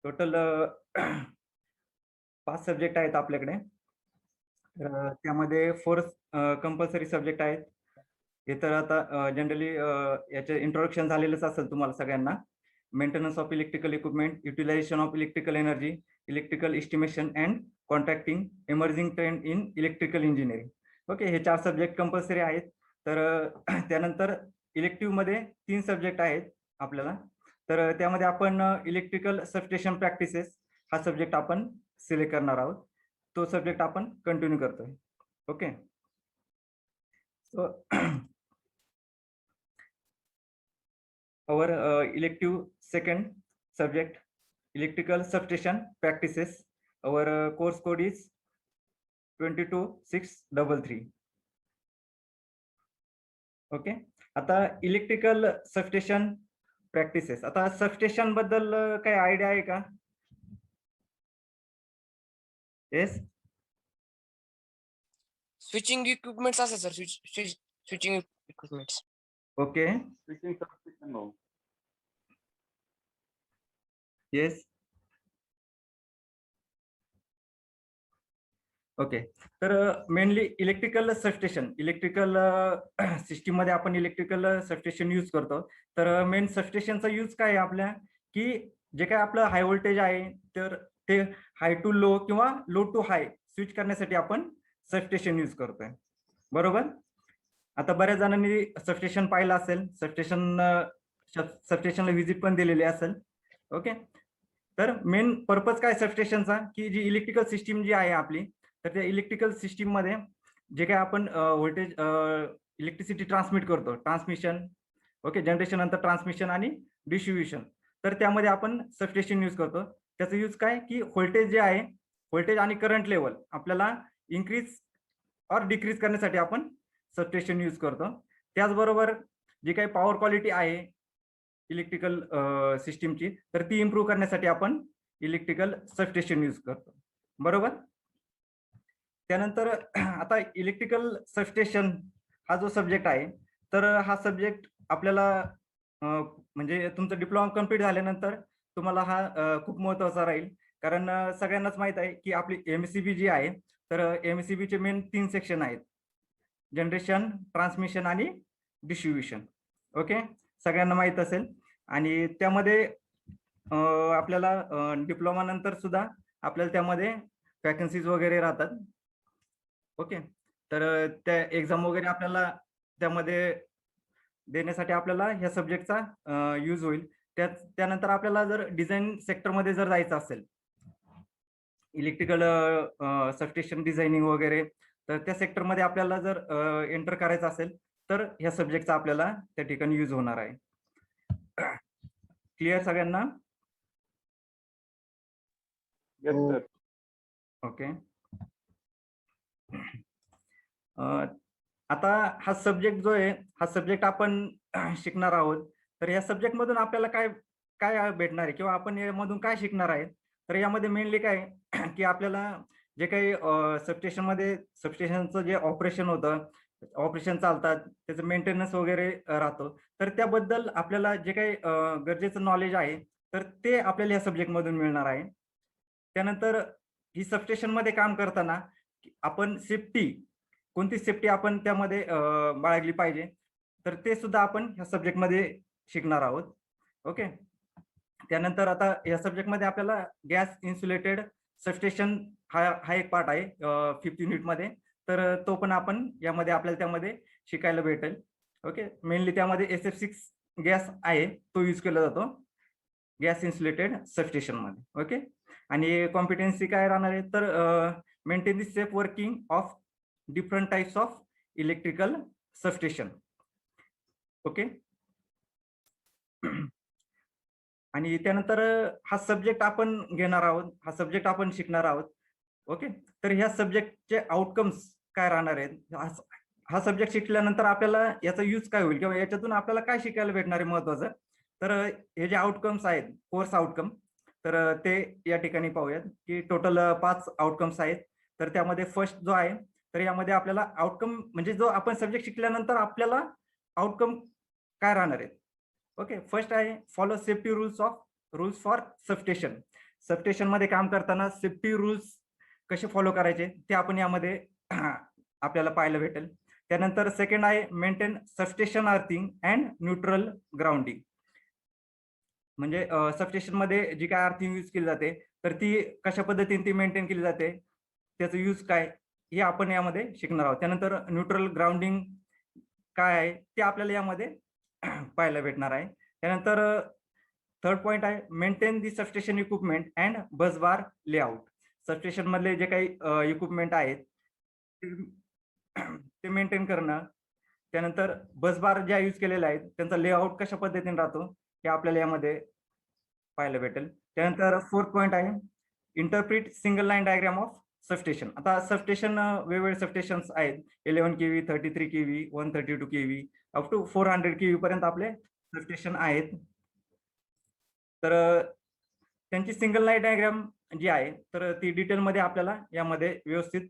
Total 5 subject आहेत आपल्याकडे. तर त्यामध्ये 4 कंपल्सरी सब्जेक्ट आहेत. हे तर आता जनरली याचे इंट्रोडक्शन झालेलंच असेल तुम्हाला सगळ्यांना. Maintenance of electrical equipment, utilization of electrical energy, electrical estimation and contracting, emerging trend in electrical engineering. Okay, हे 4 सब्जेक्ट कंपल्सरी आहेत. तर त्यानंतर इलेक्टिव्ह मध्ये 3 सब्जेक्ट आहेत आपल्याला. तर त्यामध्ये आपण इलेक्ट्रिकल सबस्टेशन प्रॅक्टिसेस हा सब्जेक्ट आपण सिलेक्ट करणार आहोत. तो सब्जेक्ट आपण कंटिन्यू करतोय. Okay, so our elective second subject, electrical substation practices. Our course code is 22633. Okay, आता इलेक्ट्रिकल सबस्टेशन प्रॅक्टिसेस. आता सबस्टेशन बद्दल काही आयडिया आहे का? येस, स्विचिंग इक्विपमेंट्स असे sir, switching equipments. Okay, Switching substation no. Yes, okay. तर mainly electrical substation, electrical system मध्ये आपण इलेक्ट्रिकल सबस्टेशन यूज करतो. तर मेन सबस्टेशनचा यूज काय आहे आपल्या, की जे काय आपलं हाय व्होल्टेज आहे तर ते हाय टू लो किंवा लो टू हाय स्विच करण्यासाठी आपण सबस्टेशन यूज करतोय. बरोबर. आता बऱ्याच जणांनी सबस्टेशन पाहिलं असेल, सबस्टेशनला व्हिजिट पण दिलेली असेल. ओके, तर मेन पर्पज काय सबस्टेशनचा, की जी इलेक्ट्रिकल सिस्टीम जी आहे आपली, तर त्या इलेक्ट्रिकल सिस्टीम मध्ये जे काय आपण व्होल्टेज इलेक्ट्रिसिटी ट्रान्समिट करतो, ट्रान्समिशन, ओके, जनरेशन नंतर ट्रान्समिशन आणि डिस्ट्रीब्युशन, तर त्यामध्ये आपण सबस्टेशन यूज करतो. त्याचा यूज काय, की व्होल्टेज जे आहे, व्होल्टेज आणि करंट लेवल आपल्याला इन्क्रीज और डिक्रीज करण्यासाठी आपण सबस्टेशन यूज करतो. त्याचबरोबर जी काही पॉवर क्वालिटी आहे इलेक्ट्रिकल सिस्टीमची, तर ती इम्प्रूव्ह करण्यासाठी आपण इलेक्ट्रिकल सबस्टेशन यूज करतो. बरोबर. त्यानंतर आता इलेक्ट्रिकल सबस्टेशन हा जो सब्जेक्ट आहे, तर हा सब्जेक्ट आपल्याला म्हणजे तुमचं डिप्लोमा कम्प्लीट झाल्यानंतर तुम्हाला हा खूप महत्त्वाचा राहील. कारण सगळ्यांनाच माहित आहे की आपली एमएससीबी जी आहे, तर एमएससीबी चे मेन 3 सेक्शन आहेत, जनरेशन, ट्रान्समिशन आणि डिस्ट्रीब्युशन. ओके, सगळ्यांना माहित असेल. आणि त्यामध्ये आपल्याला डिप्लोमा नंतर सुद्धा आपल्याला त्यामध्ये वॅकन्सीज वगैरे राहतात. ओके, तर त्या एक्झाम वगैरे आपल्याला त्यामध्ये देण्यासाठी आपल्याला ह्या सब्जेक्टचा यूज होईल. त्यानंतर आपल्याला जर डिझाईन सेक्टरमध्ये जर जायचं असेल, इलेक्ट्रिकल सबस्टेशन डिझायनिंग वगैरे, तर त्या सेक्टरमध्ये आपल्याला जर एंटर करायचं असेल तर ह्या सब्जेक्टचा आपल्याला त्या ठिकाणी यूज होणार आहे. क्लिअर सगळ्यांना? Yes sir. ओके. आता हा सब्जेक्ट जो आहे, हा सब्जेक्ट आपण शिकणार आहोत. तर या सब्जेक्ट मधून आपल्याला काय काय भेटणार आहे किंवा आपण यामधून काय शिकणार आहे, तर यामध्ये मेनली काय की आपल्याला जे काही सबस्टेशन मध्ये सबस्टेशनचं जे ऑपरेशन होतं, ऑपरेशन चालतात, त्याचं मेंटेनन्स वगैरे राहतो, तर त्याबद्दल आपल्याला जे काही गरजेचं नॉलेज आहे, तर ते आपल्याला या सब्जेक्ट मधून मिळणार आहे. त्यानंतर ही सबस्टेशन मध्ये काम करताना आपण सेफ्टी, कोणती सेफ्टी आपण त्यामध्ये बाळगली पाहिजे, तर ते सुद्धा आपण ह्या सब्जेक्ट मध्ये शिकणार आहोत. ओके. त्यानंतर आता या सब्जेक्ट मध्ये आपल्याला गॅस इन्सुलेटेड सबस्टेशन हा एक पार्ट आहे 5th युनिट मध्ये, तर तो पण आपण यामध्ये आपल्याला त्यामध्ये शिकायला भेटेल. ओके, मेनली त्यामध्ये SF6 गॅस आहे, तो यूज केला जातो गॅस इन्सुलेटेड सबस्टेशन मध्ये. ओके, आणि कॉम्पिटन्सी काय राहणार आहे, तर maintain the safe working of different types of electrical substation. Okay, आणि त्यानंतर हा सब्जेक्ट आपण घेणार आहोत, हा सब्जेक्ट आपण शिकणार आहोत. ओके, तर ह्या सब्जेक्टचे आउटकम्स काय राहणार आहेत, हा सब्जेक्ट शिकल्यानंतर आपल्याला याचा यूज काय होईल किंवा याच्यातून आपल्याला काय शिकायला भेटणार आहे महत्वाचं, तर हे जे आउटकम्स आहेत, कोर्स आउटकम, तर ते या ठिकाणी पाहूयात की टोटल 5 आउटकम्स आहेत. तर त्यामध्ये फर्स्ट जो आहे, तर यामध्ये आपल्याला आउटकम म्हणजे जो आपण सब्जेक्ट शिकल्यानंतर आपल्याला आउटकम काय राहणार आहेत. ओके, फर्स्ट आहे follow safety rules for substation. Substation मध्ये काम करताना सेफ्टी रूल्स कसे फॉलो करायचे ते आपण यामध्ये आपल्याला पाहायला भेटेल. त्यानंतर सेकंड आहे maintain substation earthing and neutral grounding. म्हणजे सबस्टेशन मध्ये जी काय अर्थिंग यूज केली जाते तर ती कशा पद्धतीने ती मेंटेन केली जाते, त्याचं यूज काय हे आपण यामध्ये शिकणार आहोत. त्यानंतर न्यूट्रल ग्राउंडिंग काय आहे ते आपल्याला यामध्ये पाहायला भेटणार आहे. त्यानंतर थर्ड पॉइंट आहे maintain the substation equipment and bus bar layout. Substation मधले जे काही इक्विपमेंट आहेत ते मेंटेन करणं. त्यानंतर बस बार ज्या यूज केलेल्या आहेत त्यांचा लेआउट कशा पद्धतीने राहतो हे आपल्याला यामध्ये पाहायला भेटेल. त्यानंतर फोर्थ पॉइंट आहे interpret single line diagram of substation. आता सबस्टेशन वेगवेगळे सबस्टेशन्स आहेत 11 kV, 33 kV, 132 kV up to 400 kV पर्यंत आपले सबस्टेशन आहेत. तर त्यांची सिंगल लाईन डायग्राम जी आहे तर ती डिटेलमध्ये आपल्याला यामध्ये व्यवस्थित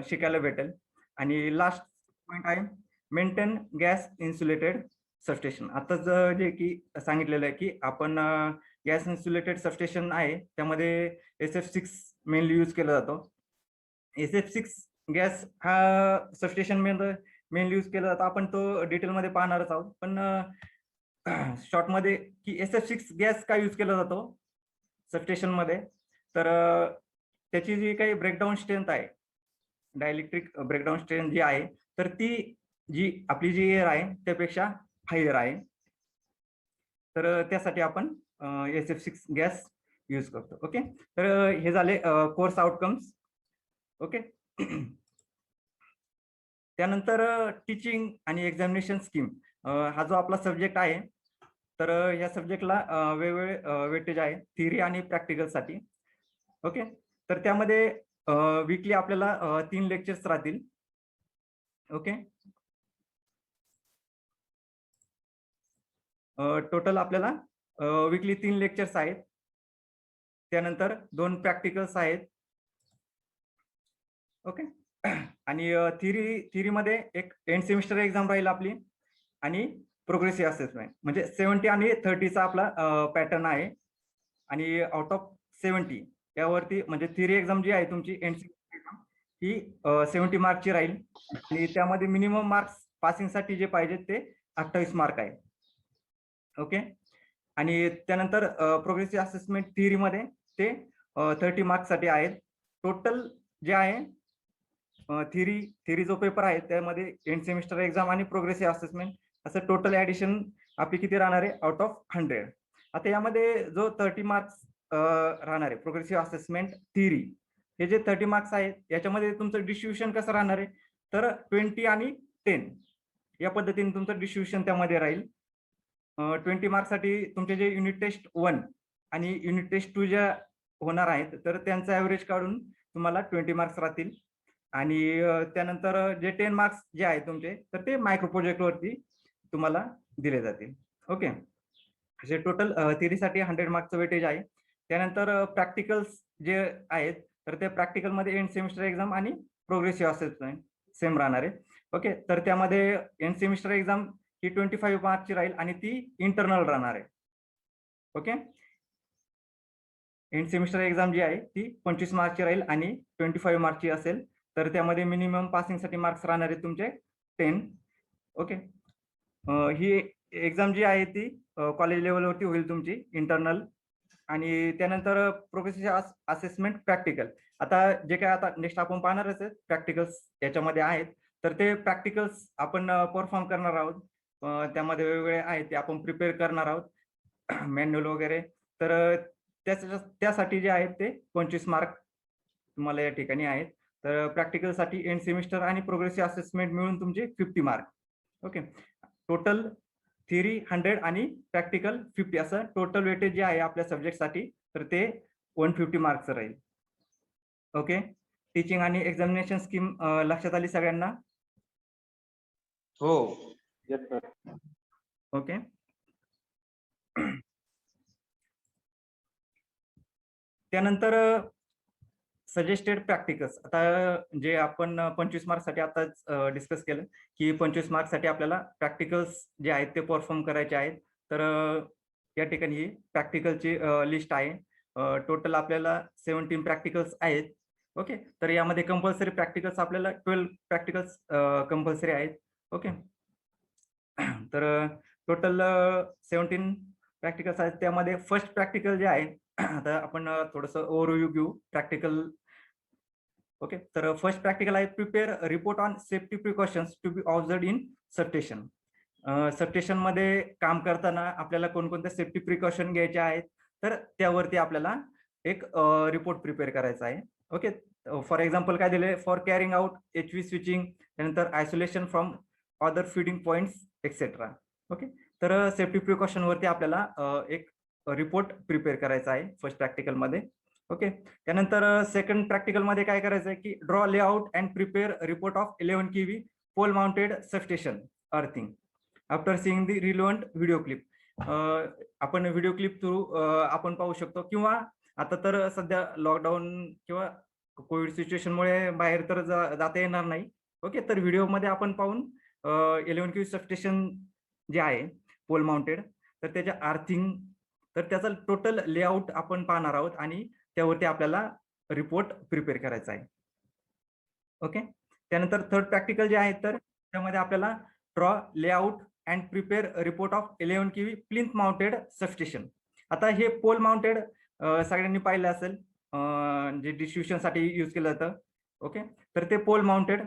शिकायला भेटेल. आणि लास्ट पॉइंट आहे मेंटेन गॅस इन्सुलेटेड सबस्टेशन. आताच जे की सांगितलेलं आहे की आपण गॅस इन्सुलेटेड सबस्टेशन आहे त्यामध्ये SF6 मेनली यूज केला जातो. SF6 गॅस हा सबस्टेशन मेनली यूज केला जातो. आपण तो डिटेलमध्ये पाहणारच आहोत. पण शॉर्ट मध्ये की SF6 गॅस का यूज केला जातो सबस्टेशन मध्ये, तर त्याची जी काही ब्रेकडाऊन स्ट्रेंथ आहे, डायइलेक्ट्रिक ब्रेकडाऊन स्ट्रेंथ जी आहे तर ती जी आपली जी एअर आहे त्यापेक्षा हायर आहे. तर त्यासाठी आपण SF6 गॅस यूज करतो. ओके, तर हे झाले कोर्स आउटकम्स. ओके, त्यानंतर टीचिंग आणि एक्झामिनेशन स्कीम हा जो आपला सब्जेक्ट आहे तर या सब्जेक्टला वेगवेगळे वेटेज आहे थिअरी आणि प्रॅक्टिकल साठी. ओके, तर त्यामध्ये वीकली आपल्याला 3 लेक्चर्स राहतील. ओके, टोटल आपल्याला वीकली 3 लेक्चर्स आहेत. त्यानंतर 2 प्रॅक्टिकल्स आहेत. ओके, आणि थिअरी मध्ये एक एंड सेमिस्टर एक्झाम राहील आपली आणि प्रोग्रेसिव्ह असेसमेंट. म्हणजे 70 आणि 30 चा आपला पॅटर्न आहे. आणि आउट ऑफ 70 यावरती म्हणजे थिअरी एक्झाम जी आहे तुमची एंड सेमिस्टर एक्झाम ही 70 मार्कची राहील. आणि त्यामध्ये मिनिमम मार्क्स पासिंगसाठी जे पाहिजे ते 28 मार्क आहे. ओके, आणि त्यानंतर प्रोग्रेसिव्ह असेसमेंट थिअरी मध्ये ते 30 मार्क्ससाठी आहेत. टोटल जे आहे थिअरी जो पेपर आहे त्यामध्ये एंड सेमिस्टर एक्झाम आणि प्रोग्रेसिव्ह असेसमेंट असं टोटल ऍडिशन आपली किती राहणार आहे आउट ऑफ 100. आता यामध्ये जो 30 मार्क्स राहणार आहे प्रोग्रेसिव्ह असेसमेंट थिअरी, हे जे 30 मार्क्स आहेत याच्यामध्ये तुमचं डिस्ट्रीब्युशन कसं राहणार आहे तर 20 आणि 10 या पद्धतीने तुमचं डिस्ट्रीब्युशन त्यामध्ये राहील. 20 मार्क्ससाठी तुमचे जे युनिट टेस्ट 1 आणि युनिट टेस्ट 2 ज्या होणार आहेत तर त्यांचा ॲव्हरेज काढून तुम्हाला 20 मार्क्स राहतील. आणि त्यानंतर जे 10 मार्क्स जे आहेत तुमचे तर ते मायक्रो प्रोजेक्ट वरती तुम्हाला दिले जातील. ओके, असे टोटल थिअरीसाठी 100 मार्क्सचं वेटेज आहे. त्यानंतर प्रॅक्टिकल्स जे आहेत तर त्या प्रॅक्टिकल मध्ये एंड सेमिस्टर एक्झाम आणि प्रोग्रेसिव्ह असेसमेंट सेम राहणार आहे. ओके, तर त्यामध्ये एंड सेमिस्टर एक्झाम ही 25 मार्कची राहील आणि ती इंटरनल राहणार आहे. ओके, एंड सेमिस्टर एक्झाम जी आहे ती 25 मार्कची राहील आणि 25 मार्कची असेल. तर त्यामध्ये मिनिमम पासिंगसाठी मार्क्स राहणार आहेत तुमचे 10. ओके, ही एक्झाम जी आहे ती कॉलेज लेवलवरती होईल तुमची इंटरनल. आणि त्यानंतर प्रोग्रेसिव्ह असेसमेंट प्रॅक्टिकल. आता जे काय आता नेक्स्ट आपण पाहणारच आहेत प्रॅक्टिकल्स याच्यामध्ये आहेत तर ते प्रॅक्टिकल्स आपण परफॉर्म करणार आहोत. त्यामध्ये वेगवेगळे आहेत ते आपण प्रिपेअर करणार आहोत मॅन्युअल वगैरे. तर त्यासाठी जे आहेत ते 25 मार्क तुम्हाला या ठिकाणी आहेत. तर प्रॅक्टिकलसाठी एंड सेमिस्टर आणि प्रोग्रेसिव्ह असेसमेंट मिळून तुमचे 50 मार्क. ओके, टोटल थिअरी 100 आणि प्रॅक्टिकल 50 असं टोटल वेटेज जे आहे आपल्या सब्जेक्टसाठी तर ते 150 मार्क्सचं राहील. ओके, टीचिंग आणि एक्झामिनेशन स्कीम लक्षात आली सगळ्यांना? हो. Yes sir. ओके, त्यानंतर सजेस्टेड प्रॅक्टिकल्स. आता जे आपण 25 मार्क्ससाठी आताच डिस्कस केलं की 25 मार्क्ससाठी आपल्याला प्रॅक्टिकल्स जे आहेत ते परफॉर्म करायचे आहेत. तर या ठिकाणी ही प्रॅक्टिकलची लिस्ट आहे. टोटल आपल्याला 17 प्रॅक्टिकल्स आहेत. ओके, तर यामध्ये कंपल्सरी प्रॅक्टिकल्स आपल्याला 12 प्रॅक्टिकल्स कंपल्सरी आहेत. ओके, तर टोटल 17 प्रॅक्टिकल्स आहेत. त्यामध्ये फर्स्ट प्रॅक्टिकल जे आहे आता आपण थोडंसं ओव्हरव्ह्यू घेऊ प्रॅक्टिकल. ओके, तर फर्स्ट प्रॅक्टिकल आहे prepare report on safety precautions to be observed in substation. Substation मध्ये काम करताना आपल्याला कोणकोणत्या सेफ्टी प्रिकॉशन घ्यायच्या आहेत, तर त्यावरती आपल्याला एक रिपोर्ट प्रिपेअर करायचा आहे. ओके, फॉर एक्झाम्पल काय दिले, for carrying out HV switching, त्यानंतर isolation from other feeding points etcetera. Okay, तर सेफ्टी प्रिकॉशन वरती आपल्याला एक रिपोर्ट प्रिपेअर करायचा आहे फर्स्ट प्रॅक्टिकल मध्ये. ओके, त्यानंतर सेकंड प्रॅक्टिकल मध्ये काय करायचं आहे की draw layout and prepare report of 11 kV pole mounted substation earthing after seeing the relevant video clip. आपण व्हिडिओ क्लिप थ्रू आपण पाहू शकतो, किंवा आता तर सध्या लॉकडाऊन किंवा कोविड सिच्युएशनमुळे बाहेर तर जाता येणार नाही. ओके, तर व्हिडिओमध्ये आपण पाहून 11 kV सबस्टेशन जे आहे पोल माउंटेड, तर त्याच्या अर्थिंग, तर त्याचा टोटल लेआउट आपण पाहणार आहोत आणि त्यावरती आपल्याला रिपोर्ट प्रिपेअर करायचा आहे. ओके, त्यानंतर थर्ड प्रॅक्टिकल जे आहे तर त्यामध्ये आपल्याला draw layout and prepare report of 11 kV plinth mounted substation. आता हे पोल माउंटेड सगळ्यांनी पाहिलं असेल, जे डिस्ट्रीब्युशन साठी यूज केलं जातं. ओके, तर ते पोल माउंटेड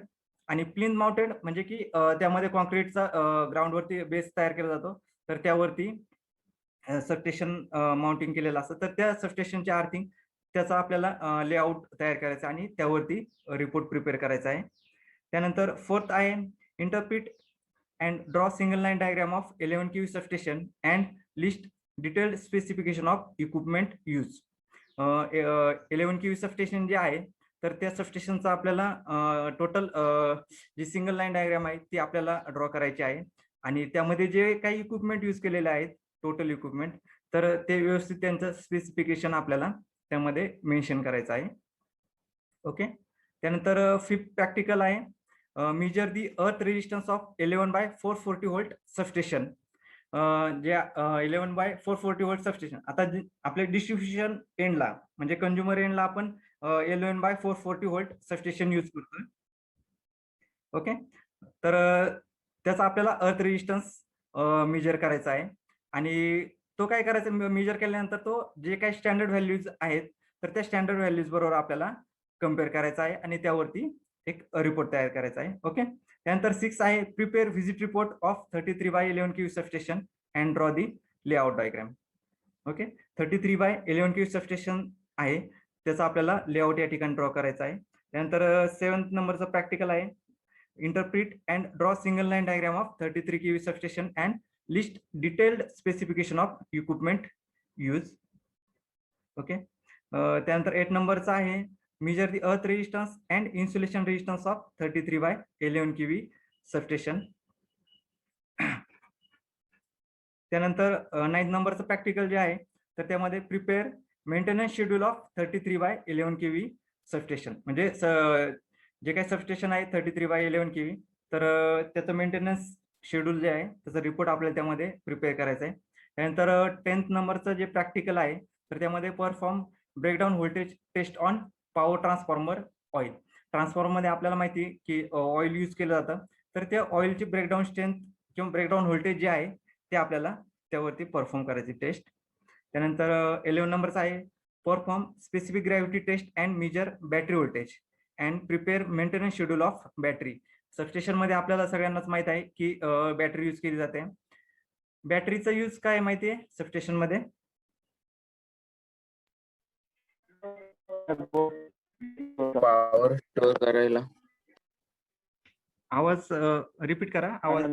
आणि प्लिंथ माउंटेड म्हणजे की त्यामध्ये कॉन्क्रीटचा ग्राउंडवरती बेस तयार केला जातो, तर त्यावरती सबस्टेशन माउंटिंग केलेलं असतं. तर त्या सबस्टेशनच्या अर्थिंग त्याचा आपल्याला लेआउट तयार करायचा आणि त्यावरती रिपोर्ट प्रिपेअर करायचा आहे. त्यानंतर फोर्थ आहे interpret and draw single line diagram of 11 kV substation and list detailed specification of equipment use. 11 kV substation जे आहे तर त्या सबस्टेशनचा आपल्याला टोटल जी सिंगल लाईन डायग्राम आहे ती आपल्याला ड्रॉ करायची आहे आणि त्यामध्ये जे काही इक्विपमेंट यूज केलेले आहेत टोटल इक्विपमेंट, तर ते व्यवस्थित त्यांचं स्पेसिफिकेशन आपल्याला त्यामध्ये मेन्शन करायचं आहे. ओके, त्यानंतर फिफ्थ प्रॅक्टिकल आहे measure the earth resistance of 11/440 volt substation. जे 11/440 व्होल्ट सबस्टेशन, आता आपल्या डिस्ट्रीब्युशन एंडला म्हणजे कंझ्युमर एंडला आपण 11/440 व्होल्ट सबस्टेशन यूज करतो. ओके, तर त्याचा आपल्याला अर्थ रेजिस्टन्स मेजर करायचा आहे आणि तो काय करायचा, मेजर केल्यानंतर तो जे काही स्टँडर्ड व्हॅल्यूज आहेत तर त्या स्टँडर्ड व्हॅल्यूज बरोबर आपल्याला कम्पेअर करायचा आहे आणि त्यावरती एक रिपोर्ट तयार करायचा आहे. ओके, त्यानंतर 6 आहे prepare visit report of 33/11 kV substation and draw the layout diagram. Okay, 33/11 kV substation आहे त्याचा आपल्याला लेआउट या ठिकाणी ड्रॉ करायचा आहे. त्यानंतर 7th नंबरचा प्रॅक्टिकल आहे interpret and draw single line diagram of 33 kV substation and list detailed specification of equipment use. Okay, त्यानंतर 8 नंबरचा आहे measure the earth resistance and insulation resistance of 33/11 kV substation. त्यानंतर 9th नंबरचं प्रॅक्टिकल जे आहे तर त्यामध्ये prepare maintenance schedule of 33/11 kV substation. म्हणजे जे काही सबस्टेशन आहे 33/11 kV, तर त्याचं मेंटेनन्स शेड्यूल जे आहे त्याचा रिपोर्ट आपल्याला त्यामध्ये प्रिपेअर करायचा आहे. त्यानंतर 10th नंबरचं जे प्रॅक्टिकल आहे तर त्यामध्ये perform breakdown voltage test on power transformer oil. ट्रान्सफॉर्मरमध्ये आपल्याला माहिती आहे की ऑइल यूज केलं जातं, तर त्या ऑइलची ब्रेकडाऊन स्ट्रेंथ किंवा ब्रेकडाऊन व्होल्टेज जे आहे ते आपल्याला त्यावरती परफॉर्म करायची टेस्ट. त्यानंतर 11 नंबरचा आहे perform specific gravity test and measure battery voltage and prepare maintenance schedule of battery. Substation मध्ये आपल्याला सगळ्यांनाच माहित आहे की बॅटरी यूज केली जाते. बॅटरीचा यूज काय माहिती आहे सबस्टेशन मध्ये? पॉवर स्टोअर करायला. आवाज रिपीट करा. आवाज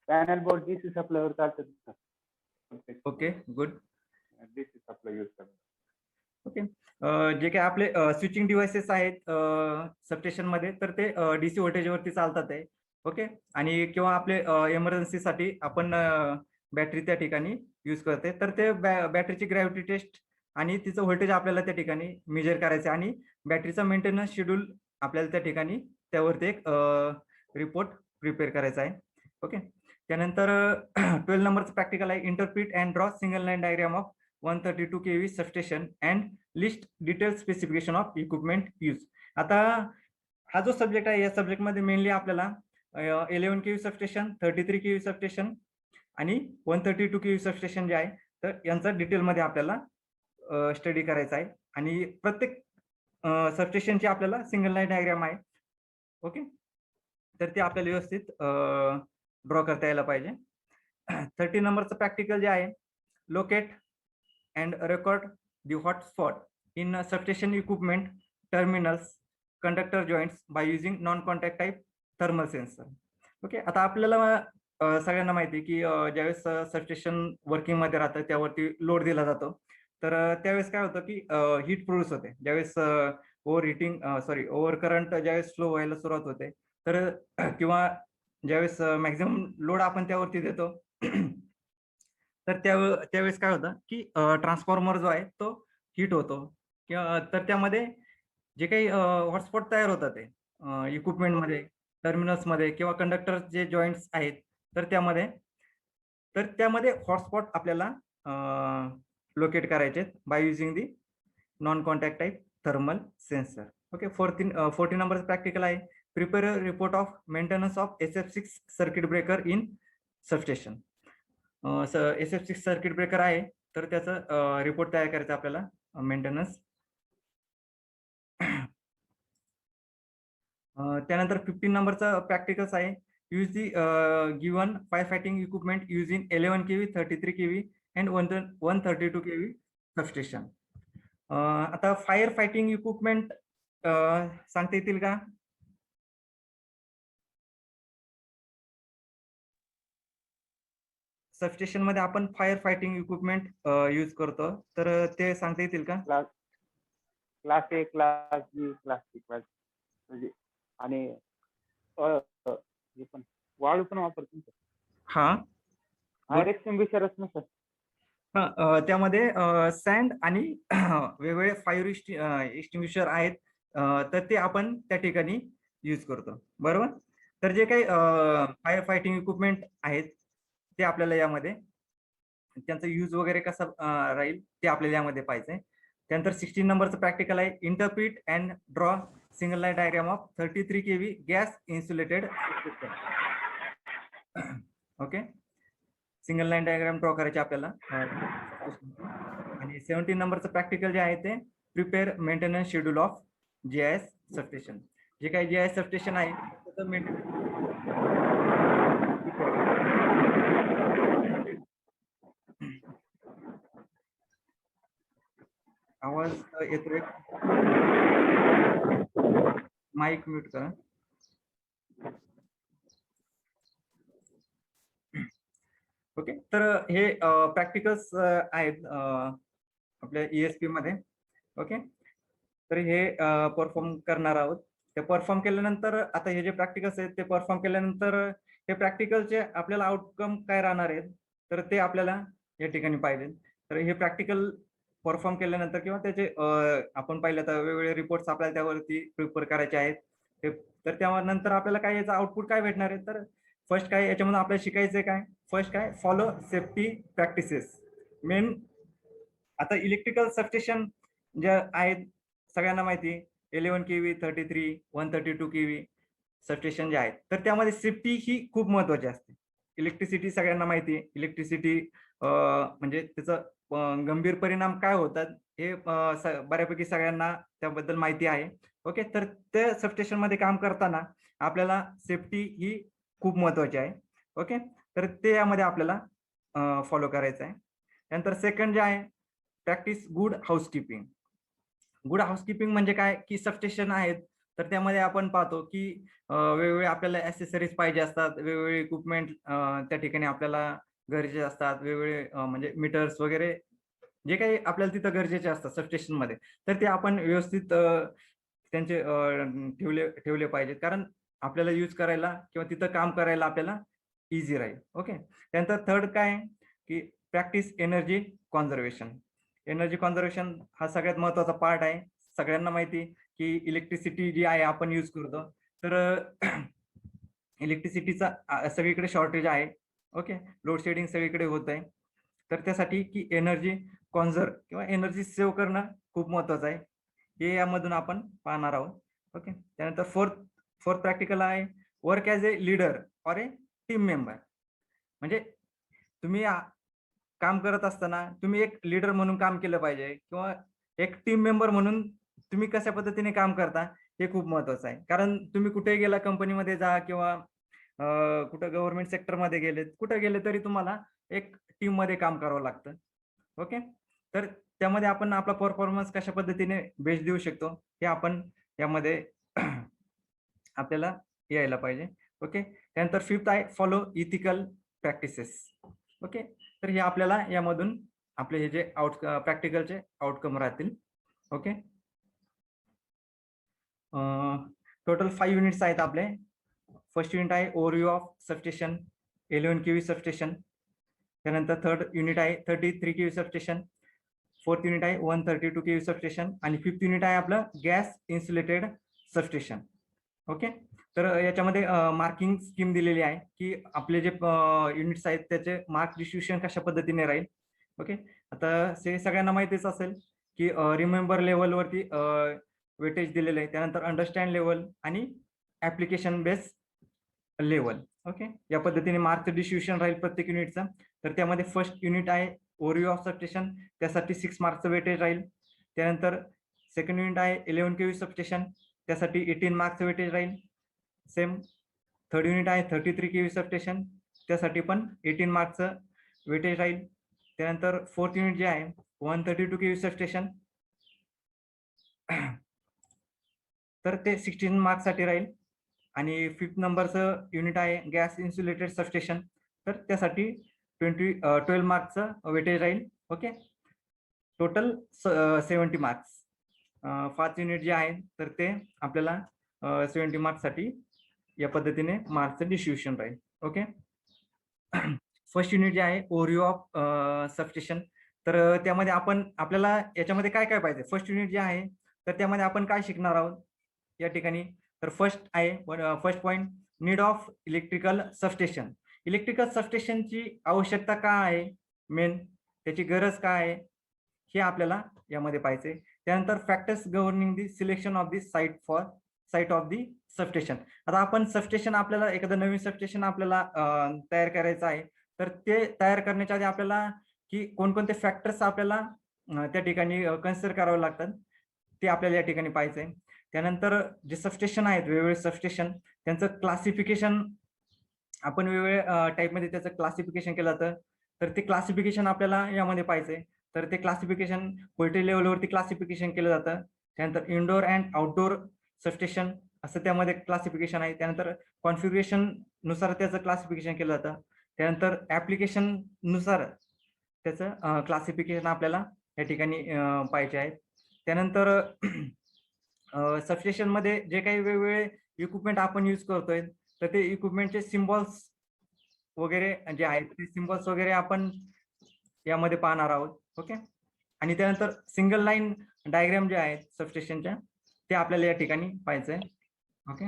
पॅनल बोर्ड डीसी सप्लायवर चालतं. Okay, good. DC supply use करतात. ओके, जे काही आपले स्विचिंग डिव्हाइसेस आहेत सबस्टेशन मध्ये तर ते डीसी व्होल्टेजवरती चालतात आहे. ओके, आणि किंवा आपले इमर्जन्सीसाठी आपण बॅटरी त्या ठिकाणी यूज करते, तर ते बॅटरीची ग्रॅव्हिटी टेस्ट आणि तिचं व्होल्टेज आपल्याला त्या ठिकाणी मेजर करायचं आणि बॅटरीचा मेंटेनन्स शेड्यूल आपल्याला त्या ठिकाणी त्यावरती एक रिपोर्ट प्रिपेअर करायचा आहे. ओके, त्यानंतर 12 नंबरचं प्रॅक्टिकल आहे interpret and draw single line diagram of 132 kV substation and list detail specification of equipment use. आता हा जो सब्जेक्ट आहे या सब्जेक्टमध्ये मेनली आपल्याला 11 kV सबस्टेशन, 33 kV सबस्टेशन आणि 132 kV सबस्टेशन जे आहे तर यांचा डिटेलमध्ये आपल्याला स्टडी करायचा आहे आणि प्रत्येक सबस्टेशनची आपल्याला सिंगल लाईन डायग्राम आहे. ओके, तर ते आपल्याला व्यवस्थित ड्रॉ करता यायला पाहिजे. 30 नंबरचं प्रॅक्टिकल जे आहे locate and record the hotspot in substation equipment terminals conductor joints by using non contact type thermal sensor. Okay, आता आपल्याला सगळ्यांना माहिती आहे की ज्यावेळेस सबस्टेशन वर्किंगमध्ये राहतं त्यावरती लोड दिला जातो तर त्यावेळेस काय होतं की हीट प्रोड्यूस होते. ज्यावेळेस ओव्हर करंट ज्यावेळेस फ्लो व्हायला सुरुवात होते तर किंवा ज्यावेळेस मॅक्झिमम लोड आपण त्यावरती देतो तर त्यावेळेस काय होतं की ट्रान्सफॉर्मर जो आहे तो हीट होतो किंवा तर त्यामध्ये जे काही हॉटस्पॉट तयार होतात ते इक्विपमेंटमध्ये टर्मिनल्समध्ये किंवा कंडक्टर जे जॉईंट्स आहेत तर त्यामध्ये हॉटस्पॉट आपल्याला लोकेट करायचे by using the non contact type thermal sensor. Okay, 14 नंबरचं प्रॅक्टिकल आहे prepare a report of maintenance of SF6 circuit breaker in substation. SF6 circuit breaker आहे तर त्याचं रिपोर्ट तयार करायचं आपल्याला मेंटेनन्स. त्यानंतर 15 नंबरचा प्रॅक्टिकल्स आहे use the given fire fighting equipment using 11 kV, 33 kV and 132 kV substation. आता फायर फायटिंग इक्विपमेंट सांगता येतील का? सबस्टेशन मध्ये आपण फायर फायटिंग इक्विपमेंट यूज करतो तर ते सांगता येतील का? Class A, class B, class C, class म्हणजे आणि हे पण वाळू पण वापरतो सर. हा, फायर एक्सटिंग्विशरच ना सर. त्यामध्ये सँड आणि वेगवेगळे फायर एक्सटिंग्विशर आहेत तर ते आपण त्या ठिकाणी यूज करतो. बरोबर, तर जे काही फायर फायटिंग इक्विपमेंट आहेत ते आपल्याला यामध्ये त्यांचा यूज वगैरे कसा राहील ते आपल्याला यामध्ये पाहिजे. त्यानंतर 16 नंबरचं प्रॅक्टिकल आहे interpret and draw single line diagram of 33 kV gas insulated system. Okay, single line diagram draw करायचे आपल्याला. आणि 17 नंबरचं प्रॅक्टिकल जे आहे ते prepare maintenance schedule of GIS substation. जे काही GIS सबस्टेशन आहे त्याचं मेंटेनन्स आवाज येतोय, माईक म्यूट करा. ओके, तर हे प्रॅक्टिकल्स आहेत आपल्या ESP मध्ये. ओके, तर हे परफॉर्म करणार आहोत. ते परफॉर्म केल्यानंतर आता हे जे प्रॅक्टिकल्स आहेत ते परफॉर्म केल्यानंतर हे प्रॅक्टिकलचे आपल्याला आउटकम काय राहणार आहेत तर ते आपल्याला या ठिकाणी पाहिजे. तर हे प्रॅक्टिकल परफॉर्म केल्यानंतर किंवा त्याचे आपण पाहिलं तर वेगवेगळे रिपोर्ट्स आपल्याला त्यावरती प्रिपेअर करायचे आहेत. तर त्यानंतर आपल्याला काय याचा आउटपुट काय भेटणार आहे तर फर्स्ट काय याच्यामध्ये आपल्याला शिकायचं काय, फर्स्ट काय फॉलो सेफ्टी प्रॅक्टिसेस. मेन आता इलेक्ट्रिकल सबस्टेशन जे आहेत सगळ्यांना माहिती 11 kV, 33, 132 kV सबस्टेशन जे आहेत तर त्यामध्ये सेफ्टी ही खूप महत्वाची असते. इलेक्ट्रिसिटी सगळ्यांना माहिती आहे, इलेक्ट्रिसिटी म्हणजे त्याचं गंभीर परिणाम काय होतात हे बऱ्यापैकी सगळ्यांना त्याबद्दल माहिती आहे. ओके, तर त्या सबस्टेशन मध्ये काम करताना आपल्याला सेफ्टी ही खूप महत्वाची आहे. ओके, तर ते यामध्ये आपल्याला फॉलो करायचं आहे. त्यानंतर सेकंड जे आहे practice good housekeeping. Good housekeeping म्हणजे काय की सबस्टेशन आहेत तर त्यामध्ये आपण पाहतो की वेगवेगळे आपल्याला ॲक्सेसरीज पाहिजे असतात, वेगवेगळे इक्विपमेंट त्या ठिकाणी आपल्याला गरजेचे असतात, वेगवेगळे म्हणजे मीटर्स वगैरे जे काही आपल्याला तिथं गरजेचे असतात सबस्टेशन मध्ये तर ते आपण व्यवस्थित त्यांचे ठेवले पाहिजेत कारण आपल्याला यूज करायला किंवा तिथं काम करायला आपल्याला इझी राहील. ओके, त्यानंतर थर्ड काय की practice energy conservation. Energy conservation हा सगळ्यात महत्वाचा पार्ट आहे. सगळ्यांना माहिती की इलेक्ट्रिसिटी जी आहे आपण यूज करतो तर इलेक्ट्रिसिटीचा सगळीकडे शॉर्टेज आहे ओके, लोड शेडिंग सगळीकडे होत आहे. तर त्यासाठी की एनर्जी कॉन्झर्व किंवा एनर्जी सेव्ह करणं खूप महत्वाचं आहे, हे यामधून आपण पाहणार आहोत. ओके, त्यानंतर फोर्थ प्रॅक्टिकल आहे work as a leader or A team member. म्हणजे तुम्ही काम करत असताना तुम्ही एक लीडर म्हणून काम केलं पाहिजे किंवा एक टीम मेंबर म्हणून तुम्ही कशा पद्धतीने काम करता हे खूप महत्वाचं आहे. कारण तुम्ही कुठेही गेला, कंपनीमध्ये जा किंवा कुठं गव्हर्नमेंट सेक्टरमध्ये गेले, कुठं गेले तरी तुम्हाला एक टीम मध्ये काम करावं लागतं. ओके, तर त्यामध्ये आपण आपला परफॉर्मन्स कशा पद्धतीने बेस्ट देऊ शकतो हे आपण यामध्ये आपल्याला यायला पाहिजे. ओके, त्यानंतर फिफ्थ आहे फॉलो इथिकल प्रॅक्टिसेस. ओके, तर हे आपल्याला यामधून आपले हे जे प्रॅक्टिकलचे आउटकम राहतील. ओके, टोटल 5 युनिट्स आहेत आपले. फर्स्ट युनिट आहे overview of substation 11 kV substation. त्यानंतर थर्ड युनिट आहे 33 kV सबस्टेशन. फोर्थ युनिट आहे 132 kV सबस्टेशन आणि फिफ्थ युनिट आहे आपलं गॅस इन्सुलेटेड सबस्टेशन. ओके, तर याच्यामध्ये मार्किंग स्कीम दिलेली आहे की आपले जे युनिट्स आहेत त्याचे मार्क डिस्ट्रीब्युशन कशा पद्धतीने राहील. ओके, आता ते सगळ्यांना माहितीच असेल की रिमेंबर लेवलवरती वेटेज दिलेलं आहे, त्यानंतर अंडरस्टँड लेवल आणि ऍप्लिकेशन बेस लेवल. ओके, या पद्धतीने मार्कचं डिस्ट्रीब्युशन राहील प्रत्येक युनिटचं. तर त्यामध्ये फर्स्ट युनिट आहे ओव्हरव्ह्यू ऑफ सबस्टेशन, त्यासाठी 6 मार्कचं वेटेज राहील. त्यानंतर सेकंड युनिट आहे 11 kV सबस्टेशन, त्यासाठी 18 मार्क्सचं वेटेज राहील. सेम थर्ड युनिट आहे 33 kV सबस्टेशन, त्यासाठी पण 18 मार्क्सचं वेटेज राहील. त्यानंतर फोर्थ युनिट जे आहे 132 kV सबस्टेशन, तर ते 16 मार्क्ससाठी राहील. आणि फिफ्थ नंबरचं युनिट आहे गॅस इन्सुलेटेड सबस्टेशन, तर त्यासाठी 12 मार्क्सचं वेटेज राहील. Okay, total 70 marks. 5 युनिट जे आहे तर ते आपल्याला 70 मार्क्ससाठी या पद्धतीने मार्क्सचं डिस्ट्रीब्युशन राहील. ओके, फर्स्ट युनिट जे आहे ओव्हरव्ह्यू ऑफ सबस्टेशन, तर त्यामध्ये आपल्याला याच्यामध्ये काय काय पाहिजे. फर्स्ट युनिट जे आहे तर त्यामध्ये आपण काय शिकणार आहोत या ठिकाणी. तर first point need of electrical substation. Electrical सबस्टेशनची आवश्यकता काय आहे, मेन त्याची गरज काय आहे हे आपल्याला यामध्ये पाहिजे. त्यानंतर factors governing the selection of the site of the substation. आता आपण सबस्टेशन, आपल्याला एखादं नवीन सबस्टेशन आपल्याला तयार करायचं आहे, तर ते तयार करण्याच्या आधी आपल्याला की कोणकोणते फॅक्टर्स आपल्याला त्या ठिकाणी कन्सिडर करावे लागतात ते आपल्याला या ठिकाणी पाहिजे. त्यानंतर जे सबस्टेशन आहेत, वेगवेगळे सबस्टेशन, त्यांचं क्लासिफिकेशन आपण वेगवेगळ्या टाईपमध्ये त्याचं क्लासिफिकेशन केलं जातं, तर ते क्लासिफिकेशन आपल्याला यामध्ये पाहिजे. तर ते क्लासिफिकेशन व्होल्टेज लेवलवरती क्लासिफिकेशन केलं जातं. त्यानंतर इनडोअर अँड आउटडोअर सबस्टेशन असं त्यामध्ये क्लासिफिकेशन आहे. त्यानंतर कॉन्फिगरेशन नुसार त्याचं क्लासिफिकेशन केलं जातं. त्यानंतर ऍप्लिकेशन नुसार त्याचं क्लासिफिकेशन आपल्याला या ठिकाणी पाहिजे आहे. त्यानंतर सबस्टेशन मध्ये जे काही वेगवेगळे इक्विपमेंट आपण यूज करतोय, तर ते इक्विपमेंटचे सिम्बॉल्स वगैरे जे आहेत ते सिम्बॉल्स वगैरे आपण यामध्ये पाहणार आहोत. ओके, आणि त्यानंतर सिंगल लाईन डायग्राम जे आहेत सबस्टेशनच्या ते आपल्याला या ठिकाणी पाहिजे. ओके,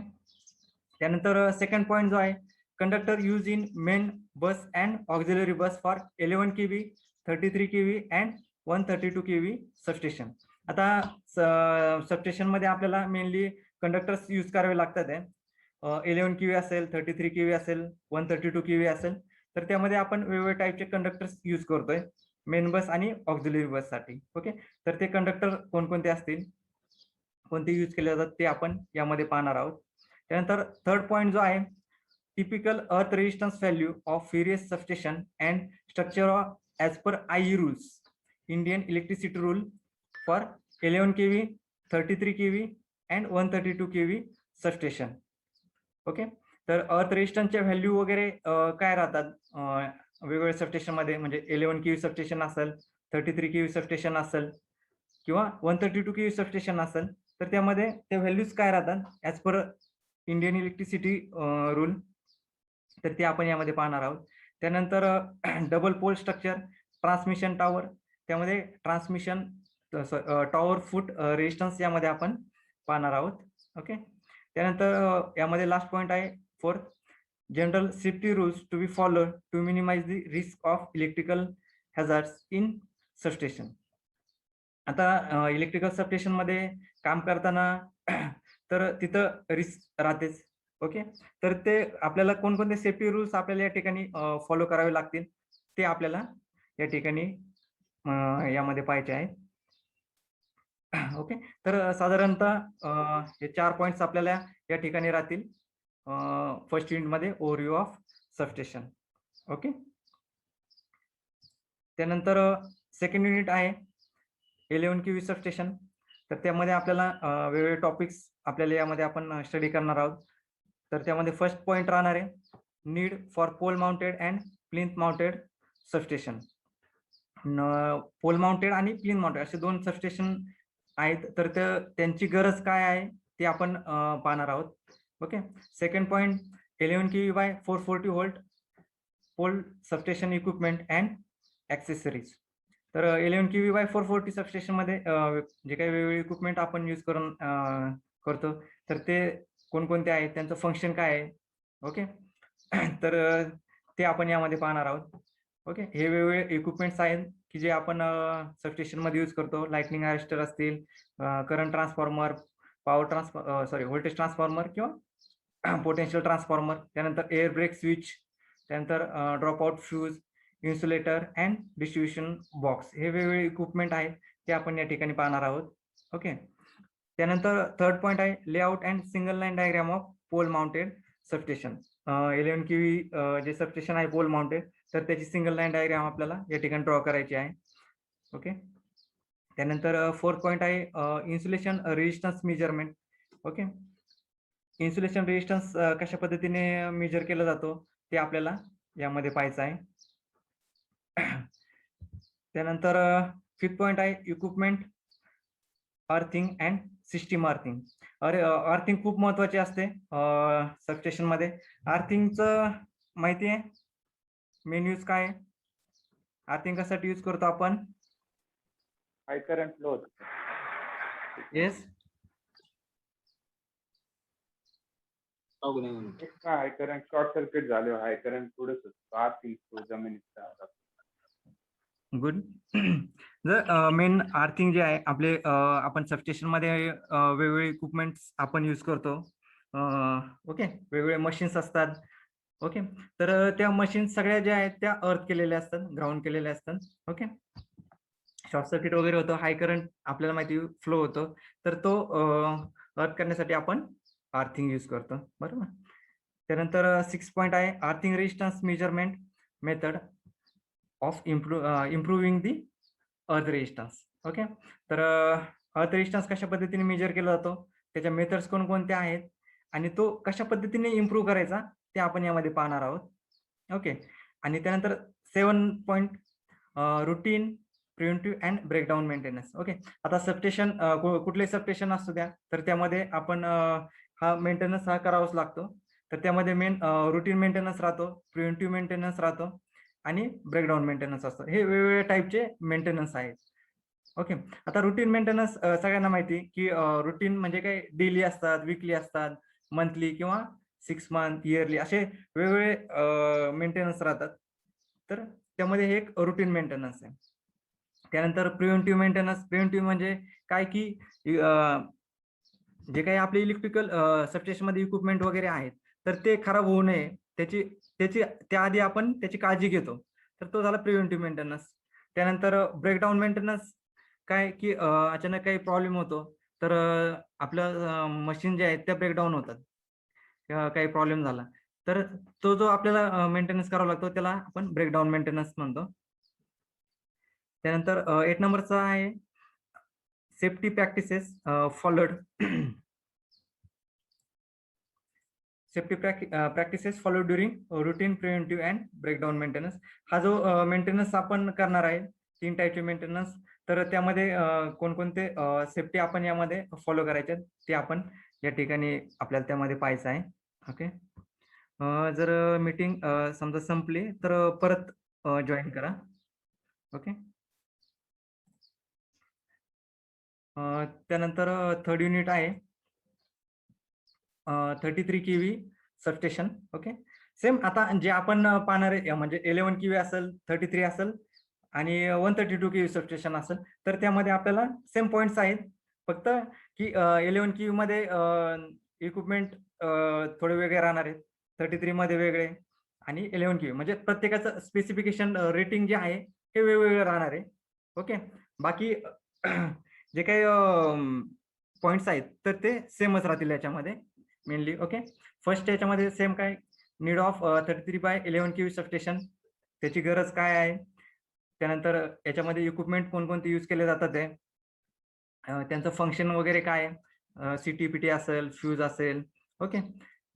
त्यानंतर सेकंड पॉईंट जो आहे conductor use in main bus and auxiliary bus for 11 kV 33 kV and 132 kV substation. आता सबस्टेशन मध्ये आपल्याला मेनली कंडक्टर्स यूज करावे लागतात आहे. 11 kV असेल, 33 kV असेल, 132 kV असेल, तर त्यामध्ये आपण वेगवेगळ्या टाईपचे कंडक्टर्स यूज करतोय मेन बस आणि ऑक्झिलरी बस साठी. ओके, तर ते कंडक्टर कोणकोणते असतील, कोणते यूज केले जातात ते आपण यामध्ये पाहणार आहोत. त्यानंतर थर्ड पॉईंट जो आहे टिपिकल अर्थ resistance value of various substation and structure as per IE rules, Indian electricity rule for 11 kV 33 kV and 132 kV substation. Okay, तर अर्थ रेजिस्टन्सच्या व्हॅल्यू वगैरे काय राहतात वेगवेगळ्या सबस्टेशन मध्ये, म्हणजे 11 kV सबस्टेशन असेल, 33 kV सबस्टेशन असेल किंवा 132 kV सबस्टेशन असेल, तर त्यामध्ये त्या व्हॅल्यूज काय राहतात as per Indian electricity rule, तर ते आपण यामध्ये पाहणार आहोत. त्यानंतर double pole structure, transmission tower, त्यामध्ये ट्रान्समिशन टॉवर फूट रेजिस्टन्स यामध्ये आपण पाहणार आहोत. ओके, त्यानंतर यामध्ये लास्ट पॉइंट आहे fourth general safety rules to be followed to minimize the risk of electrical hazards in substation. आता इलेक्ट्रिकल सबस्टेशन मध्ये काम करताना तर तिथं रिस्क राहतेच. ओके, तर ते आपल्याला कोणकोणते सेफ्टी रूल्स आपल्याला या ठिकाणी फॉलो करावे लागतील ते आपल्याला या ठिकाणी यामध्ये पाहायचे आहे. ओके, तर साधारणतः हे 4 पॉइंट्स आपल्याला या ठिकाणी राहतील फर्स्ट युनिट मध्ये ओव्हरव्ह्यू ऑफ सबस्टेशन. ओके, त्यानंतर सेकंड युनिट आहे 11 kV सबस्टेशन. तर त्यामध्ये आपल्याला वेगवेगळे टॉपिक्स आपल्याला यामध्ये आपण स्टडी करणार आहोत. तर त्यामध्ये फर्स्ट पॉइंट राहणार आहे need for pole mounted and plinth mounted substation. Pole mounted आणि प्लिंथ माउंटेड असे 2 सबस्टेशन आहेत. तर त्यांची गरज काय आहे ते आपण पाहणार आहोत. Okay, second point 11 kV by 440 volt pole substation equipment and accessories. तर 11 kV बाय 440 सबस्टेशन मध्ये जे काही वेगवेगळे इक्विपमेंट आपण यूज करतो तर ते कोणकोणते आहेत, त्यांचं फंक्शन काय आहे. ओके, तर ते आपण यामध्ये पाहणार आहोत. ओके, हे वेगवेगळे इक्विपमेंट्स आहेत की जे आपण सबस्टेशन मध्ये यूज करतो. लाइटनिंग अरेस्टर असतील, करंट ट्रान्सफॉर्मर, व्होल्टेज ट्रान्सफॉर्मर किंवा पोटेन्शियल ट्रान्सफॉर्मर, त्यानंतर एअर ब्रेक स्विच, त्यानंतर drop out fuse, insulator and distribution box. हे वेगवेगळे इक्विपमेंट आहेत ते आपण या ठिकाणी पाहणार आहोत. ओके, त्यानंतर थर्ड पॉइंट आहे layout and single line diagram of pole mounted substation. 11 kV जे सबस्टेशन आहे पोल माउंटेड, तर त्याची सिंगल लाईन डायग्राम आपल्याला या ठिकाणी ड्रॉ करायची आहे. ओके, त्यानंतर फोर्थ पॉइंट आहे insulation resistance measurement. Okay, insulation resistance कशा पद्धतीने मेजर केला जातो ते आपल्याला यामध्ये पाहायचं आहे. त्यानंतर फिफ्थ पॉइंट आहे equipment earthing and system earthing. Earthing खूप महत्वाचे असते सबस्टेशन मध्ये. अर्थिंगचं माहिती आहे मेन यूज काय आहे, अर्थिंग कशासाठी यूज करतो आपण? हाय करंट फ्लो होत. Yes, extra high current short circuit झाले, हाय करंट थोडंसं आर्थिंग जमिनीचा. गुड. जर मेन अर्थिंग जे आहे आपले आपण सबस्टेशन मध्ये वेगवेगळे इक्विपमेंट्स आपण यूज करतो. ओके, वेगवेगळे मशीन्स असतात. ओके, तर त्या मशीन्स सगळ्या ज्या आहेत त्या अर्थ केलेल्या असतात, ग्राउंड केलेल्या असतात. ओके, शॉर्ट सर्किट वगैरे होतं, हाय करंट आपल्याला माहिती फ्लो होतो, तर तो अर्थ करण्यासाठी आपण अर्थिंग यूज करतो. बरोबर. त्यानंतर 6 पॉइंट आहे earthing resistance measurement method of improving the earth resistance. Okay, तर अर्थ रेजिस्टन्स कशा पद्धतीने मेजर केला जातो, त्याच्या मेथड्स कोणकोणत्या आहेत आणि तो कशा पद्धतीने इम्प्रूव्ह करायचा ते आपण यामध्ये पाहणार आहोत. ओके, आणि त्यानंतर 7 point routine preventive and breakdown maintenance. Okay, आता सबस्टेशन कुठले सबस्टेशन असतो द्या, तर त्यामध्ये आपण हा मेंटेनन्स हा करावाच लागतो. तर त्यामध्ये मेन रुटीन मेंटेनन्स राहतो, प्रिव्हेंटिव्ह मेंटेनन्स राहतो आणि ब्रेकडाऊन मेंटेनन्स असतो. हे वेगवेगळ्या टाईपचे मेंटेनन्स आहेत. ओके, आता रुटीन मेंटेनन्स सगळ्यांना माहिती की रुटीन म्हणजे काय, डेली असतात, वीकली असतात, मंथली किंवा 6 मंथ, इयरली असे वेगवेगळे मेंटेनन्स राहतात. तर त्यामध्ये हे एक रुटीन मेंटेनन्स आहे. त्यानंतर प्रिव्हेंटिव्ह मेंटेनन्स. प्रिव्हेंटिव्ह म्हणजे काय की जे काही आपले इलेक्ट्रिकल सबस्टेशन मध्ये इक्विपमेंट वगैरे आहेत तर ते खराब होऊ नये त्याची त्याआधी आपण त्याची काळजी घेतो, तर तो झाला प्रिव्हेंटिव्ह मेंटेनन्स. त्यानंतर ब्रेकडाऊन मेंटेनन्स काय की अचानक काही प्रॉब्लेम होतो तर आपलं मशीन जे आहेत त्या ब्रेकडाऊन होतात किंवा काही प्रॉब्लेम झाला तर तो जो आपल्याला मेंटेनन्स करावा लागतो त्याला आपण ब्रेकडाऊन मेंटेनन्स म्हणतो. त्यानंतर 8 नंबरचा आहे safety practices followed. Safety practices follow during routine preventive and breakdown maintenance. हा जो मेंटेनन्स आपण करणार आहे 3 टाईपचे मेंटेनन्स, तर त्यामध्ये कोणकोणते सेफ्टी आपण यामध्ये फॉलो करायचे ते आपण या ठिकाणी आपल्याला त्यामध्ये पाहायचं आहे. ओके, जर मीटिंग समजा संपली तर परत जॉईन करा. ओके, त्यानंतर थर्ड युनिट आहे 33 kV सबस्टेशन. ओके, सेम आता जे आपण पाहणार आहे म्हणजे 11 केव्ही असेल, 33 असेल आणि 132 केव्ही सबस्टेशन असेल, तर त्यामध्ये आपल्याला सेम पॉईंट्स आहेत. फक्त की 11 केव्ही मध्ये इक्विपमेंट थोडे वेगळे राहणार आहेत, 33 मध्ये वेगळे आणि 11 केव्ही म्हणजे प्रत्येकाचं स्पेसिफिकेशन रेटिंग जे आहे हे वेगवेगळं राहणार आहे. ओके, बाकी जे काही पॉईंट्स आहेत तर ते सेमच राहतील याच्यामध्ये मेनली. ओके, फर्स्ट याच्यामध्ये सेम काय, नीड ऑफ 33/11 केव्ही सबस्टेशन, त्याची गरज काय आहे. त्यानंतर याच्यामध्ये इक्विपमेंट कोणकोणते यूज केले जातात आहे, त्यांचं फंक्शन वगैरे काय, CTPT असेल, फ्यूज असेल. ओके,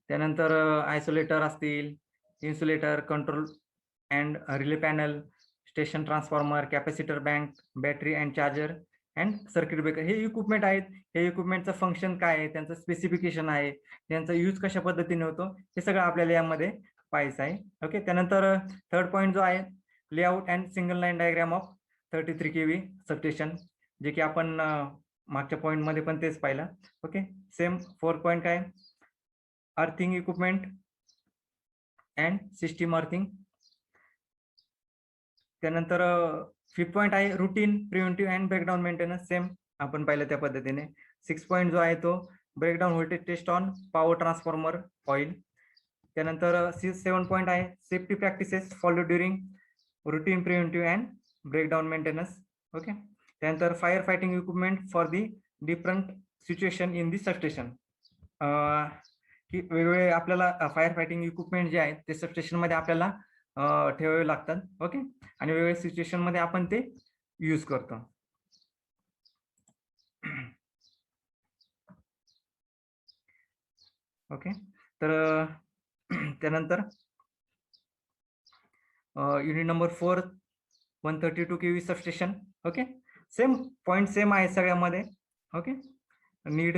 त्यानंतर आयसोलेटर असतील, insulator, control and relay panel, station transformer, capacitor bank, battery and charger and circuit breaker, हे इक्विपमेंट आहेत. हे इक्विपमेंटचं फंक्शन काय आहे, त्यांचं स्पेसिफिकेशन आहे, त्यांचा यूज कशा पद्धतीने होतो, हे सगळं आपल्याला यामध्ये पाहायचं आहे. ओके, त्यानंतर थर्ड पॉईंट जो आहे, layout and single line diagram of 33 kV substation, जे की आपण मागच्या पॉईंट मध्ये पण तेच पाहिलं. ओके, सेम फोर्थ पॉईंट काय, earthing equipment and system earthing. त्यानंतर फिफ्थ पॉईंट आहे routine, preventive and breakdown maintenance, same आपण पाहिलं त्या पद्धतीने. सिक्स पॉईंट जो आहे तो breakdown voltage test on power transformer oil. त्यानंतर 7 पॉईंट आहे safety practices follow during routine, preventive and breakdown maintenance. Okay, त्यानंतर fire fighting equipment for the different situation in the substation, की वेगवेगळे आपल्याला फायर फायटिंग इक्विपमेंट जे आहेत ते substation मध्ये आपल्याला ठेवावे लागतात. ओके, आणि वेगवेगळ्या सिच्युएशन मध्ये आपण ते यूज करतो. ओके, तर त्यानंतर unit number 4, 132 kV substation. Okay, same point same आहे सगळ्यामध्ये. Okay, need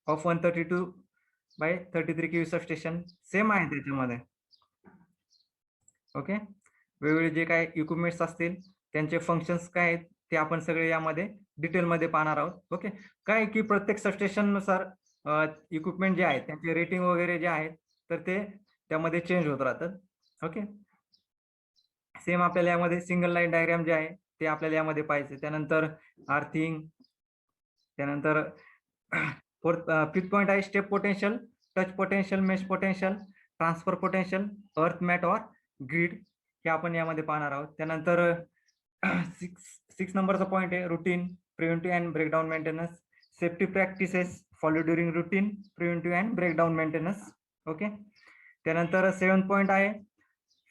of 132/33 kV substation same आहे त्याच्यामध्ये. ओके, वेगवेगळे जे काही इक्विपमेंट्स असतील त्यांचे फंक्शन्स काय आहेत ते आपण सगळे यामध्ये डिटेलमध्ये पाहणार आहोत. ओके, काय की प्रत्येक सबस्टेशन नुसार इक्विपमेंट जे आहेत त्यांचे रेटिंग वगैरे जे आहेत तर ते त्यामध्ये चेंज होत राहतात. ओके, सेम आपल्याला यामध्ये सिंगल लाईन डायग्राम जे आहे ते आपल्याला यामध्ये पाहिजे. त्यानंतर अर्थिंग, त्यानंतर फिफ्थ पॉईंट आहे step potential, touch potential, mesh potential, transfer potential, अर्थ मॅट ऑर ग्रीड, हे आपण यामध्ये पाहणार आहोत. त्यानंतर 6 नंबरचा पॉईंट आहे routine, preventive and breakdown maintenance, safety practices follow during routine, preventive and breakdown maintenance. Okay, त्यानंतर 7 पॉईंट आहे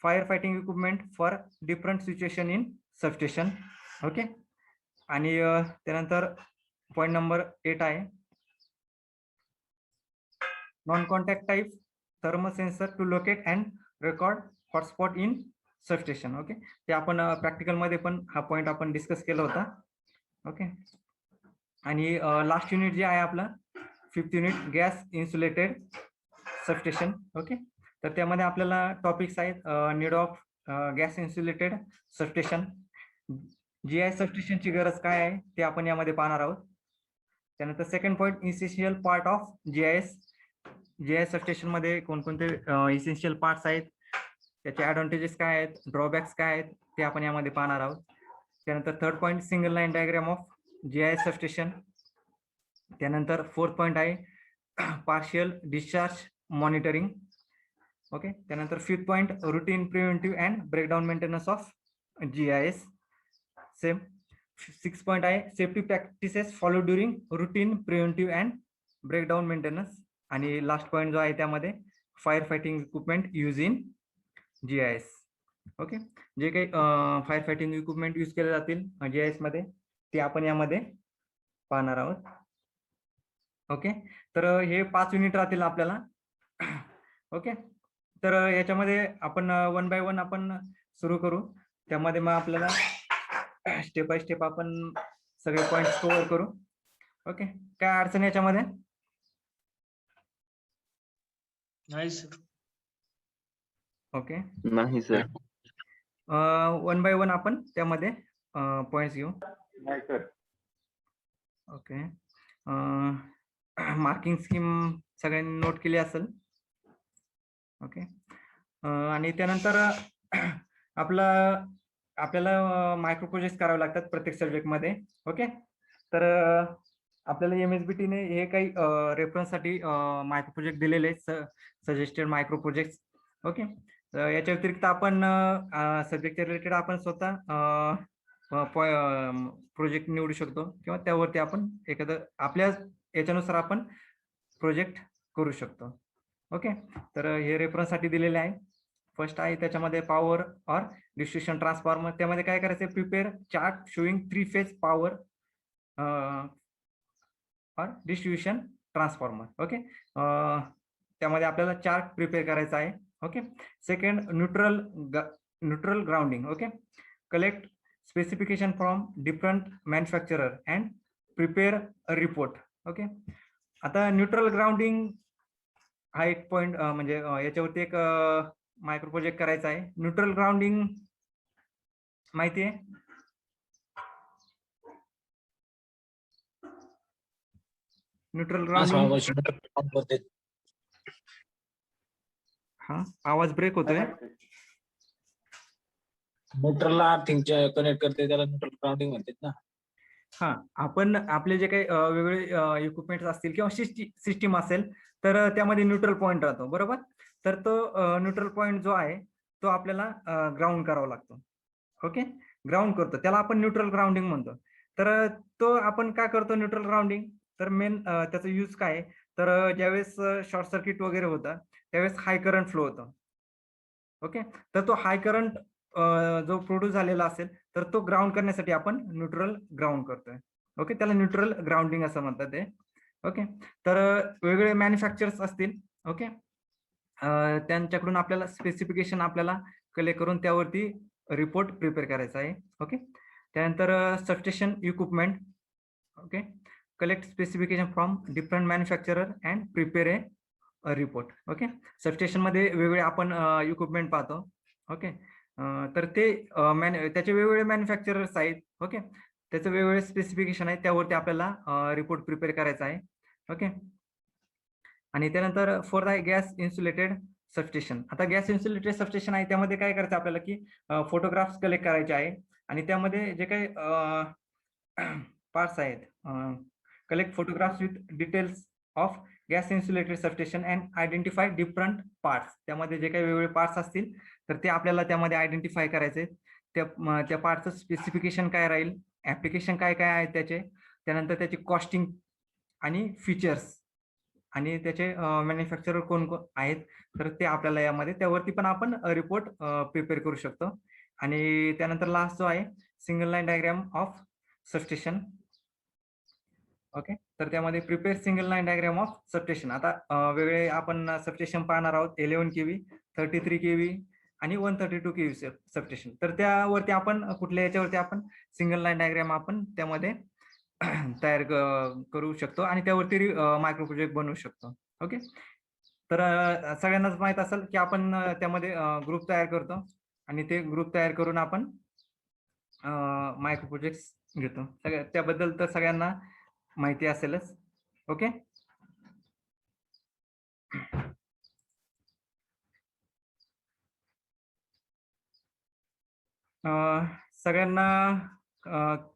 fire fighting equipment for different situation in substation. Okay, आणि त्यानंतर पॉईंट नंबर 8 आहे non contact type thermal sensor to locate and record hotspot in substation. Okay, ते आपण practical मध्ये पण हा पॉईंट आपण डिस्कस केला होता. ओके, आणि लास्ट युनिट जे आहे आपलं 5th unit gas insulated substation. Okay, तर त्यामध्ये आपल्याला टॉपिक्स आहेत need of gas insulated substation, GIS सबस्टेशनची गरज काय आहे ते आपण यामध्ये पाहणार आहोत. त्यानंतर second point essential part of GIS substation मध्ये कोणकोणते इसेन्शियल पार्ट्स आहेत, त्याचे ऍडव्हान्टेजेस काय आहेत, ड्रॉबॅक्स काय आहेत ते आपण यामध्ये पाहणार आहोत. त्यानंतर third point single line diagram of GIS substation. त्यानंतर फोर्थ पॉईंट आहे पार्शियल डिस्चार्ज मॉनिटरिंग. ओके, त्यानंतर fifth point routine, preventive and breakdown maintenance of GIS. Same 6 point आहे safety practices follow during routine, preventive and breakdown maintenance. आणि last point जो आहे त्यामध्ये fire fighting equipment use in GIS. Okay, जे काही fire fighting equipment use केले जातील GIS मध्ये ते आपण यामध्ये पाहणार आहोत. ओके, तर हे 5 युनिट राहतील आपल्याला. ओके, तर याच्यामध्ये आपण 1 बाय 1 आपण सुरू करू. त्यामध्ये मग आपल्याला स्टेप बाय स्टेप आपण सगळे पॉइंट्स कव्हर करू. ओके, काय अडचण याच्यामध्ये? नाही सर. ओके, नाही सर. 1 बाय 1 आपण त्यामध्ये पॉइंट्स घेऊ. नाही सर. ओके, मार्किंग स्कीम सगळ्यांनी नोट केली असेल. ओके, आणि त्यानंतर आपल्याला मायक्रो प्रोजेक्ट करावे लागतात प्रत्येक सब्जेक्टमध्ये. ओके, तर आपल्याला MSBT ने हे काही रेफरन्ससाठी मायक्रो प्रोजेक्ट दिलेले सजेस्टेड मायक्रो प्रोजेक्ट. ओके, याच्या व्यतिरिक्त आपण सब्जेक्टच्या रिलेटेड आपण स्वतः प्रोजेक्ट निवडू शकतो किंवा त्यावरती आपण एखादं आपल्या याच्यानुसार आपण प्रोजेक्ट करू शकतो. ओके, तर हे रेफरन्ससाठी दिलेले आहे. फर्स्ट आहे त्याच्यामध्ये पॉवर ऑर डिस्ट्रीब्युशन ट्रान्सफॉर्मर. त्यामध्ये काय करायचं, prepare chart showing 3 phase power or distribution transformer. Okay, त्यामध्ये आपल्याला चार्ट प्रिपेअर करायचा आहे. Okay, second neutral grounding. Okay, collect specification from different manufacturer and prepare a report. Okay, आता न्यूट्रल ग्राउंडिंग हा एक पॉइंट म्हणजे याच्यावरती एक मायक्रो प्रोजेक्ट करायचा आहे. न्यूट्रल ग्राउंडिंग माहिती आहे? Neutral grounding. हा, आवाज ब्रेक होतोय. न्यूट्रलला अर्थिंगच्या कनेक्ट करते त्याला न्यूट्रल ग्राउंडिंग म्हणतात ना. हा, आपण आपले जे काही वेगळे इक्विपमेंट्स असतील किंवा सिस्टीम असेल तर त्यामध्ये न्यूट्रल पॉइंट राहतो, बरोबर. तर तो न्यूट्रल पॉइंट जो आहे तो आपल्याला ग्राउंड करावा लागतो. ओके, ग्राउंड करतो त्याला आपण न्यूट्रल ग्राउंडिंग म्हणतो. तर तो आपण काय करतो न्यूट्रल ग्राउंडिंग, तर मेन त्याचा यूज काय आहे, तर ज्यावेळेस शॉर्ट सर्किट वगैरे होतं त्यावेळेस हाय करंट फ्लो होतो. ओके, तर तो हाय करंट जो प्रोड्यूस झालेला असेल तर तो ग्राउंड करण्यासाठी आपण न्यूट्रल ग्राउंड करतोय. ओके, त्याला न्यूट्रल ग्राउंडिंग असं म्हणतात ते. ओके, तर वेगवेगळे मॅन्युफॅक्चरर्स असतील. ओके, त्यांच्याकडून आपल्याला स्पेसिफिकेशन आपल्याला कलेक्ट करून त्यावरती रिपोर्ट प्रिपेअर करायचा आहे. ओके, त्यानंतर substation equipment. Okay, collect specification from different manufacturer and prepare A report. Okay, substation मध्ये वेगवेगळे आपण इक्विपमेंट पाहतो. ओके, तर ते त्याचे वेगवेगळे मॅन्युफॅक्चरर्स आहेत. ओके, त्याचं वेगवेगळे स्पेसिफिकेशन आहे त्यावरती आपल्याला रिपोर्ट प्रिपेअर करायचा आहे. ओके, आणि त्यानंतर फोर्थ आहे गॅस इन्सुलेटेड सबस्टेशन. आता गॅस इन्सुलेटेड सबस्टेशन आहे त्यामध्ये काय करायचं आपल्याला की फोटोग्राफ्स कलेक्ट करायचे आहे आणि त्यामध्ये जे काही पार्ट्स आहेत, collect photographs with details of gas insulated substation and identify different parts. त्यामध्ये जे काही वेगवेगळे पार्ट्स असतील तर ते आपल्याला त्यामध्ये आयडेंटिफाय करायचे. त्या पार्टचं स्पेसिफिकेशन काय राहील, ऍप्लिकेशन काय काय आहे त्याचे, त्यानंतर त्याची कॉस्टिंग आणि फीचर्स आणि त्याचे मॅन्युफॅक्चरर कोण कोण आहेत तर ते आपल्याला यामध्ये त्यावरती पण आपण रिपोर्ट प्रिपेअर करू शकतो. आणि त्यानंतर लास्ट जो आहे single line diagram of substation. Okay, तर त्यामध्ये prepare single line diagram of substation. आता वेगळे आपण सबस्टेशन पाहणार आहोत 11 kV, 33 kV आणि 132 kV सबस्टेशन. तर त्यावरती आपण कुठल्या याच्यावरती आपण सिंगल लाईन डायग्राम आपण त्यामध्ये तयार करू शकतो आणि त्यावरती मायक्रो प्रोजेक्ट बनवू शकतो. ओके, तर सगळ्यांनाच माहित असेल की आपण त्यामध्ये ग्रुप तयार करतो आणि ते ग्रुप तयार करून आपण मायक्रो प्रोजेक्ट घेतो. त्याबद्दल तर सगळ्यांना माहिती असेलच. ओके, सगळ्यांना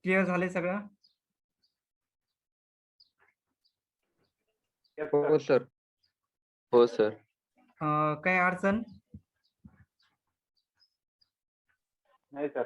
क्लिअर झाले सगळं? हो सर. हो सर. काही अडचण? नाही सर.